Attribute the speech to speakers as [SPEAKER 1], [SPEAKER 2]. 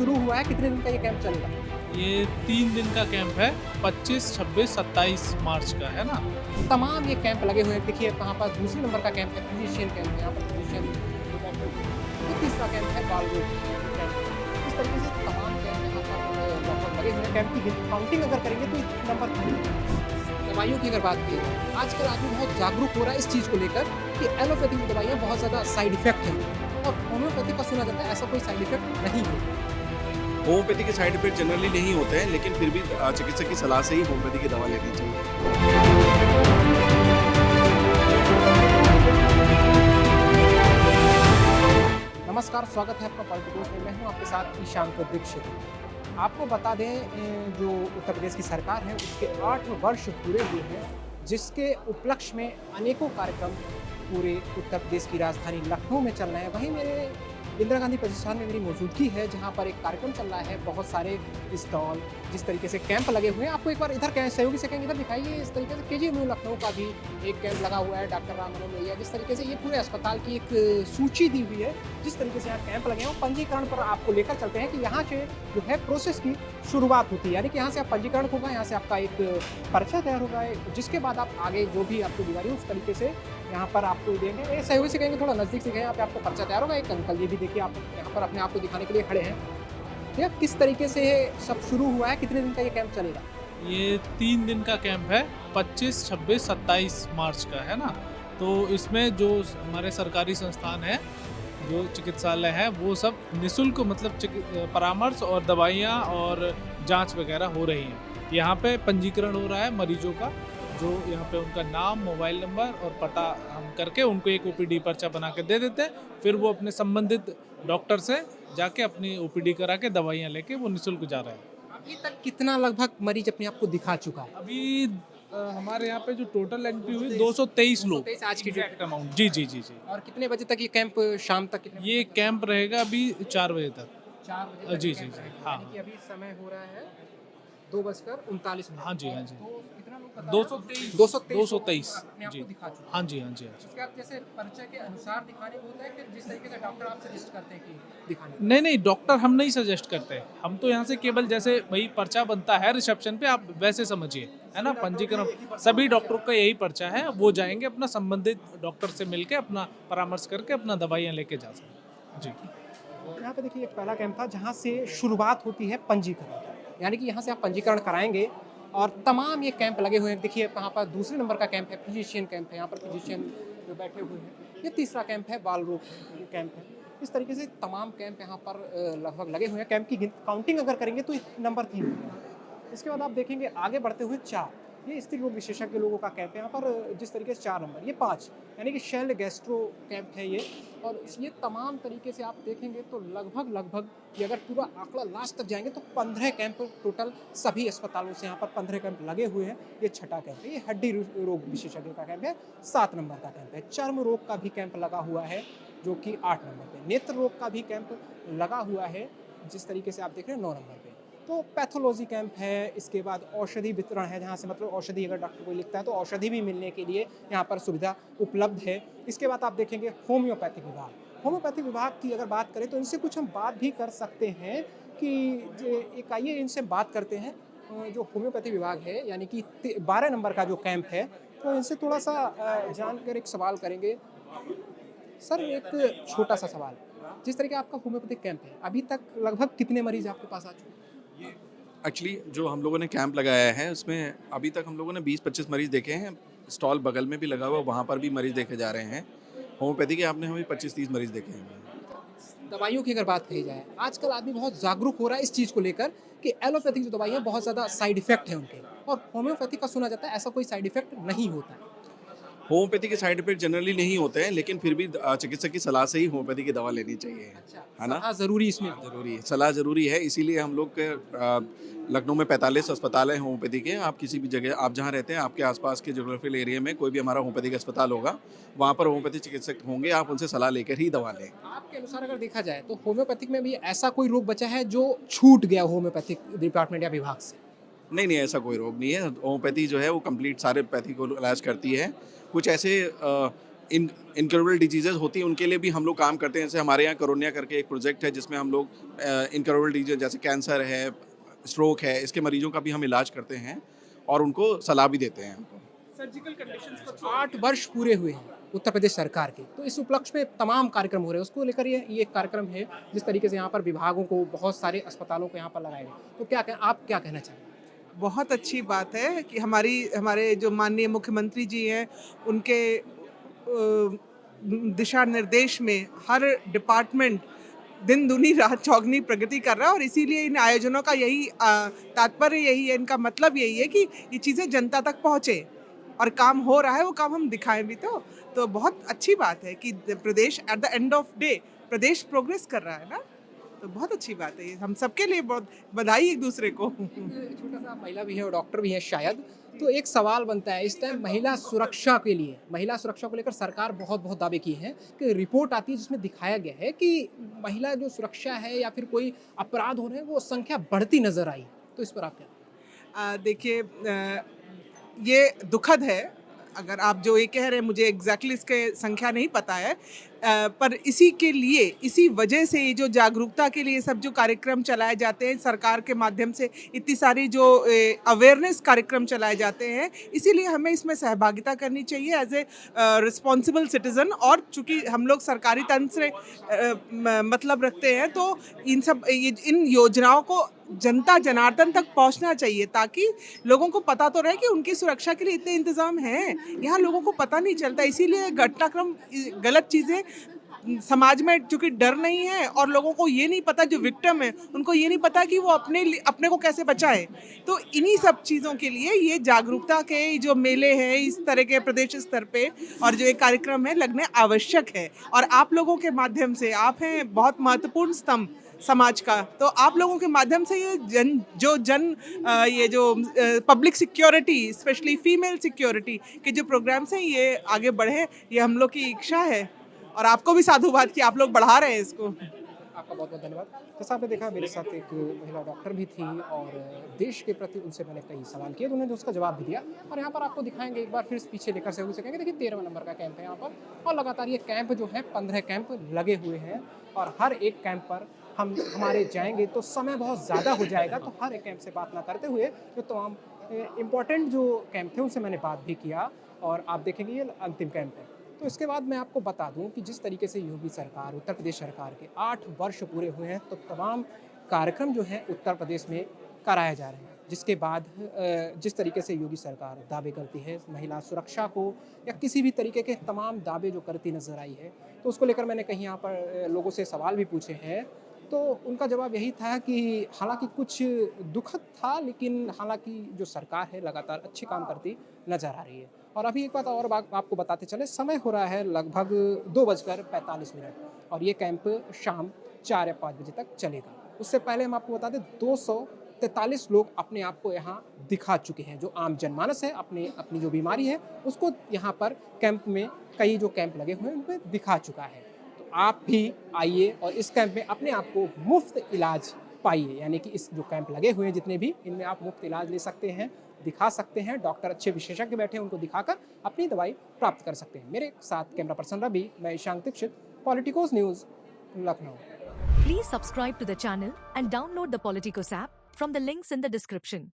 [SPEAKER 1] शुरू हुआ है, कितने दिन का ये कैंप चलेगा?
[SPEAKER 2] ये 3 दिन का कैंप है, 25, 26, 27 मार्च का है ना।
[SPEAKER 1] तमाम ये कैंप लगे हुए हैं। देखिए यहाँ पर दूसरे नंबर का कैंप है, फिजिशियन कैंप है, यहाँ पर फिजिशियन ये तीसरा कैंप है, बाल रोग कैंप। इस तरीके से तमाम कैंप यहाँ पर लगभग लगे हुए हैं। कैंप की काउंटिंग अगर करेंगे तो इस नंबर 3 दवाइयों की अगर बात की जाए, आजकल आदमी बहुत जागरूक हो रहा है इस चीज़ को लेकर कि एलोपैथिक दवाइयाँ बहुत ज़्यादा साइड इफेक्ट हैं और होम्योपैथी का सुना जाता है ऐसा कोई साइड इफेक्ट नहीं है।
[SPEAKER 3] होम्योपैथी के साइड इफेक्ट जनरली नहीं होते हैं, लेकिन फिर भी चिकित्सक की सलाह से ही होम्योपैथी की दवा लेनी चाहिए।
[SPEAKER 1] नमस्कार, स्वागत है आपका पॉलिटिकोस में। मैं हूं आपके साथ ईशान दीक्षित। आपको बता दें जो उत्तर प्रदेश की सरकार है उसके 8 वर्ष पूरे हुए हैं, जिसके उपलक्ष्य में अनेकों कार्यक्रम पूरे उत्तर प्रदेश की राजधानी लखनऊ में चल रहे हैं। वहीं मेरे इंदिरा गांधी प्रतिष्ठान में मेरी मौजूदगी है, जहां पर एक कार्यक्रम चल रहा है। बहुत सारे स्टॉल, जिस तरीके से कैंप लगे हुए हैं, आपको एक बार इधर सहयोगी से कहेंगे इधर दिखाइए। इस तरीके से केजीएमयू लखनऊ का भी एक कैंप लगा हुआ है, डॉक्टर राम मनोहर लोहिया। जिस तरीके से ये पूरे अस्पताल की एक सूची दी हुई है, जिस तरीके से यहाँ कैंप लगे हैं। पंजीकरण पर आपको लेकर चलते हैं कि यहाँ से जो है प्रोसेस की शुरुआत होती है, यानी कि यहाँ से आप पंजीकरण होगा, यहाँ से आपका एक पर्चा तैयार होगा, जिसके बाद आप आगे जो भी आपको बीमारी उस तरीके से यहाँ पर आपको देंगे। ये सहयोगी से कहेंगे थोड़ा नज़दीक से गए, यहाँ पे आपको पर्चा तैयार होगा। एक अंकल ये भी देखिए, आप यहाँ पर अपने आप को दिखाने के लिए खड़े हैं। ये किस तरीके से सब शुरू हुआ है, कितने दिन का ये कैंप चलेगा?
[SPEAKER 2] ये 3 दिन का कैंप है, 25, 26, 27 मार्च का है ना। तो इसमें जो हमारे सरकारी संस्थान है, जो चिकित्सालय है, वो सब निःशुल्क मतलब परामर्श और दवाइयाँ और जांच वगैरह हो रही हैं। यहाँ पे पंजीकरण हो रहा है मरीजों का, जो यहाँ पे उनका नाम, मोबाइल नंबर और पता हम करके उनको एक ओपीडी पर्चा बना के दे देते हैं। फिर वो अपने संबंधित डॉक्टर से जाके अपनी ओपीडी करा के दवाइयाँ लेके वो निःशुल्क जा रहे हैं।
[SPEAKER 1] अभी तक कितना लगभग मरीज अपने आप को दिखा चुका है?
[SPEAKER 2] अभी हमारे यहाँ पे जो टोटल एंट्री हुई 223 लोग
[SPEAKER 1] 223 आज की
[SPEAKER 2] एग्जैक्ट अमाउंट। जी जी जी जी।
[SPEAKER 1] और कितने बजे तक ये कैंप, शाम तक कितने?
[SPEAKER 2] ये कैंप रहेगा अभी 4 बजे तक।
[SPEAKER 1] 4 बजे तक
[SPEAKER 2] जी,
[SPEAKER 1] ये
[SPEAKER 2] जी,
[SPEAKER 1] कैंप
[SPEAKER 2] जी,
[SPEAKER 1] रहेगा।
[SPEAKER 2] हाँ।
[SPEAKER 1] यानी कि अभी समय हो रहा है 2:39।
[SPEAKER 2] हाँ जी, हाँ जी।
[SPEAKER 1] तो कितना लोग बता रहे हैं?
[SPEAKER 2] 223
[SPEAKER 1] 223 अपने आप
[SPEAKER 2] जी।
[SPEAKER 1] को दिखा चुके हैं।
[SPEAKER 2] हाँ जी, हाँ जी, हाँ जी।
[SPEAKER 1] उसके बाद जैसे परिचय के अनुसार दिखाने को होता है, फिर जिस तरीके से डॉक्टर आप सजेस्ट करते हैं कि दिखाने को।
[SPEAKER 2] नहीं नहीं, डॉक्टर हम नहीं सजेस्ट करते। हम तो यहाँ से केवल जैसे वही पर्चा बनता है रिसेप्शन पे, आप वैसे समझिए, है ना। पंजीकरण सभी डॉक्टरों का यही पर्चा है, वो जाएंगे अपना संबंधित डॉक्टर से मिलके अपना परामर्श करके अपना दवाइयाँ लेके जा सकते। जी।
[SPEAKER 1] यहाँ पे देखिए एक पहला कैंप था जहाँ से शुरुआत होती है पंजीकरण, यानी कि यहाँ से आप पंजीकरण कराएंगे और तमाम ये कैंप लगे हुए हैं। देखिए यहाँ पर दूसरे नंबर का कैंप है, फिजिशियन कैंप है, यहाँ पर फिजिशियन जो बैठे हुए हैं। ये तीसरा कैंप है, बाल रोग कैंप है। इस तरीके से तमाम कैंप यहाँ पर लगभग लगे हुए हैं। कैंप की काउंटिंग अगर करेंगे तो नंबर 3। इसके बाद आप देखेंगे आगे बढ़ते हुए 4, ये स्त्री रोग विशेषज्ञ लोगों का कैंप है। यहाँ पर जिस तरीके से 4 नंबर, ये 5, यानी कि शैल्य गैस्ट्रो कैंप है ये। और ये तमाम तरीके से आप देखेंगे तो लगभग ये अगर पूरा आंकड़ा लास्ट तक जाएंगे तो 15 कैंप टोटल सभी अस्पतालों से यहाँ पर 15 कैंप लगे हुए हैं। ये 6ठा कैंप है। ये हड्डी रोग विशेषज्ञ का कैंप है, 7 नंबर का कैंप है। चर्म रोग का भी कैंप लगा हुआ है, जो कि 8 नंबर पे। नेत्र रोग का भी कैंप लगा हुआ है, जिस तरीके से आप देख रहे हैं 9 नंबर पे। तो पैथोलॉजी कैंप है। इसके बाद औषधि वितरण है, जहाँ से मतलब औषधि अगर डॉक्टर कोई लिखता है तो औषधि भी मिलने के लिए यहाँ पर सुविधा उपलब्ध है। इसके बाद आप देखेंगे होम्योपैथिक विभाग। होम्योपैथिक विभाग की अगर बात करें तो इनसे कुछ हम बात भी कर सकते हैं कि एक आइए इनसे बात करते हैं। जो होम्योपैथी विभाग है, यानी कि 12 नंबर का जो कैंप है, तो इनसे थोड़ा सा जानकर एक सवाल करेंगे। सर, एक छोटा सा सवाल, जिस तरीके आपका होम्योपैथिक कैंप है, अभी तक लगभग कितने मरीज आपके पास आ चुके हैं?
[SPEAKER 3] एक्चुअली जो हम लोगों ने कैंप लगाया है उसमें अभी तक हम लोगों ने 20-25 मरीज देखे हैं। स्टॉल बगल में भी लगा हुआ, वहाँ पर भी मरीज देखे जा रहे हैं। होम्योपैथी के आपने हमें 25-30 मरीज देखे हैं।
[SPEAKER 1] दवाइयों की अगर बात कही जाए, आजकल आदमी बहुत जागरूक हो रहा है इस चीज़ को लेकर कि एलोपैथिक जो दवाइयाँ बहुत ज़्यादा साइड इफेक्ट है उनके, और होम्योपैथी का सुना जाता है ऐसा कोई साइड इफेक्ट नहीं होता है।
[SPEAKER 3] होम्योपैथी के साइड इफेक्ट जनरली नहीं होते हैं, लेकिन फिर भी चिकित्सक की सलाह से ही होम्योपैथी की दवा लेनी चाहिए, है ना।
[SPEAKER 1] हाँ, ज़रूरी इसमें
[SPEAKER 3] ज़रूरी है, सलाह ज़रूरी है। इसीलिए हम लोग के लखनऊ में 45 अस्पताल हैं होम्योपैथी के। आप किसी भी जगह, आप जहाँ रहते हैं, आपके आसपास के ज्योग्राफिकल एरिया में कोई भी हमारा होम्योपैथी का अस्पताल होगा, वहाँ पर होम्योपैथी चिकित्सक होंगे। आप उनसे सलाह लेकर ही दवा लें।
[SPEAKER 1] आपके अनुसार अगर देखा जाए तो होम्योपैथिक में भी ऐसा कोई रोग बचा है जो छूट गया होम्योपैथिक डिपार्टमेंट या विभाग से?
[SPEAKER 3] नहीं, ऐसा कोई रोग नहीं है। होम्योपैथी जो है वो कंप्लीट सारे पैथी को इलाज करती है। कुछ ऐसे इनक्योरेबल डिजीजेज होती हैं उनके लिए भी हम लोग काम करते हैं। जैसे हमारे यहाँ कोरोनिया करके एक प्रोजेक्ट है जिसमें हम लोग इनक्योरेबल डिजीज जैसे कैंसर है, स्ट्रोक है, इसके मरीजों का भी हम इलाज करते हैं और उनको सलाह भी देते हैं।
[SPEAKER 1] सर्जिकल कंडीशंस को 8 वर्ष पूरे हुए हैं उत्तर प्रदेश सरकार के, तो इस उपलक्ष्य में तमाम कार्यक्रम हो रहे हैं। उसको लेकर ये एक कार्यक्रम है जिस तरीके से यहाँ पर विभागों को, बहुत सारे अस्पतालों को यहाँ पर लगाए गए, तो आप क्या कहना चाहेंगे?
[SPEAKER 4] बहुत अच्छी बात है कि हमारे जो माननीय मुख्यमंत्री जी हैं उनके दिशा निर्देश में हर डिपार्टमेंट दिन दुनी रात चौगनी प्रगति कर रहा है और इसीलिए इन आयोजनों का यही तात्पर्य यही है, इनका मतलब यही है कि ये चीज़ें जनता तक पहुँचे और काम हो रहा है, वो काम हम दिखाएं भी। तो बहुत अच्छी बात है कि प्रदेश at the end of day प्रदेश प्रोग्रेस कर रहा है ना, तो बहुत अच्छी बात है। ये हम सबके लिए बहुत बधाई एक दूसरे को।
[SPEAKER 1] छोटा सा महिला भी है और डॉक्टर भी है शायद, तो एक सवाल बनता है इस टाइम महिला सुरक्षा के लिए, महिला सुरक्षा को लेकर सरकार बहुत दावे की है कि रिपोर्ट आती है जिसमें दिखाया गया है कि महिला जो सुरक्षा है या फिर कोई अपराध हो रहे हैं वो संख्या बढ़ती नजर आई, तो इस पर आप क्या?
[SPEAKER 4] देखिए, ये दुखद है। अगर आप जो ये कह रहे हैं, मुझे एग्जैक्टली इसके संख्या नहीं पता है, पर इसी वजह से ये जो जागरूकता के लिए सब जो कार्यक्रम चलाए जाते हैं सरकार के माध्यम से, इतनी सारी जो अवेयरनेस कार्यक्रम चलाए जाते हैं, इसीलिए हमें इसमें सहभागिता करनी चाहिए एज ए रिस्पॉन्सिबल सिटीज़न। और चूंकि हम लोग सरकारी तंत्र से मतलब रखते हैं, तो इन योजनाओं को जनता जनार्दन तक पहुंचना चाहिए ताकि लोगों को पता तो रहे कि उनकी सुरक्षा के लिए इतने इंतजाम हैं। यहाँ लोगों को पता नहीं चलता, इसीलिए घटनाक्रम, गलत चीज़ें समाज में चूंकि डर नहीं है और लोगों को ये नहीं पता, जो विक्टिम है उनको ये नहीं पता कि वो अपने को कैसे बचाएं। तो इन्हीं सब चीज़ों के लिए ये जागरूकता के जो मेले हैं इस तरह के प्रदेश स्तर पे और जो ये कार्यक्रम है लगने आवश्यक है। और आप लोगों के माध्यम से, आप हैं बहुत महत्वपूर्ण स्तंभ समाज का, तो आप लोगों के माध्यम से ये जो public security, specially female security के जो प्रोग्राम्स हैं ये आगे बढ़े, ये हम लोग की इच्छा है। और आपको भी साधुवाद कि आप लोग बढ़ा रहे हैं इसको।
[SPEAKER 1] आपका बहुत बहुत धन्यवाद। जैसा आपने देखा मेरे साथ एक महिला डॉक्टर भी थी और देश के प्रति उनसे मैंने कई सवाल किए, तो उन्होंने उसका जवाब भी दिया। और यहाँ पर आपको दिखाएंगे एक बार फिर पीछे लेकर से सकेंगे। देखिए 13वां नंबर का कैंप है यहाँ पर, और लगातार ये कैंप जो है 15 कैंप लगे हुए हैं और हर एक कैंप पर हमारे जाएंगे तो समय बहुत ज़्यादा हो जाएगा, तो हर एक कैंप से बात ना करते हुए जो तमाम इम्पोर्टेंट जो कैंप थे उनसे मैंने बात भी किया। और आप देखेंगे ये अंतिम कैंप है। तो इसके बाद मैं आपको बता दूं कि जिस तरीके से योगी सरकार, उत्तर प्रदेश सरकार के 8 वर्ष पूरे हुए हैं, तो तमाम कार्यक्रम जो हैं उत्तर प्रदेश में कराए जा रहे हैं, जिसके बाद जिस तरीके से योगी सरकार दावे करती है महिला सुरक्षा को या किसी भी तरीके के तमाम दावे जो करती नजर आई है, तो उसको लेकर मैंने कहीं यहाँ पर लोगों से सवाल भी पूछे हैं। तो उनका जवाब यही था कि हालांकि कुछ दुखद था, लेकिन हालांकि जो सरकार है लगातार अच्छे काम करती नजर आ रही है। और अभी एक बात और आपको बताते चले, समय हो रहा है लगभग 2:45 और ये कैंप शाम 4 या 5 बजे तक चलेगा। उससे पहले हम आपको बता दें 243 लोग अपने आप को यहाँ दिखा चुके हैं। जो आम जनमानस है अपनी जो बीमारी है उसको यहाँ पर कैंप में, कई जो कैंप लगे हुए हैं उनमें दिखा चुका है। तो आप भी आइए और इस कैंप में अपने आप को मुफ्त इलाज पाइए, यानी कि इस जो कैंप लगे हुए हैं जितने भी, इनमें आप मुफ्त इलाज ले सकते हैं, दिखा सकते हैं। डॉक्टर अच्छे विशेषज्ञ बैठे हैं, उनको दिखाकर अपनी दवाई प्राप्त कर सकते हैं। मेरे साथ कैमरा पर्सन रवि, मैं Ishank Dixit, politicos news, Lucknow.
[SPEAKER 5] Please subscribe to the channel and download the Politicos app from the links in the description.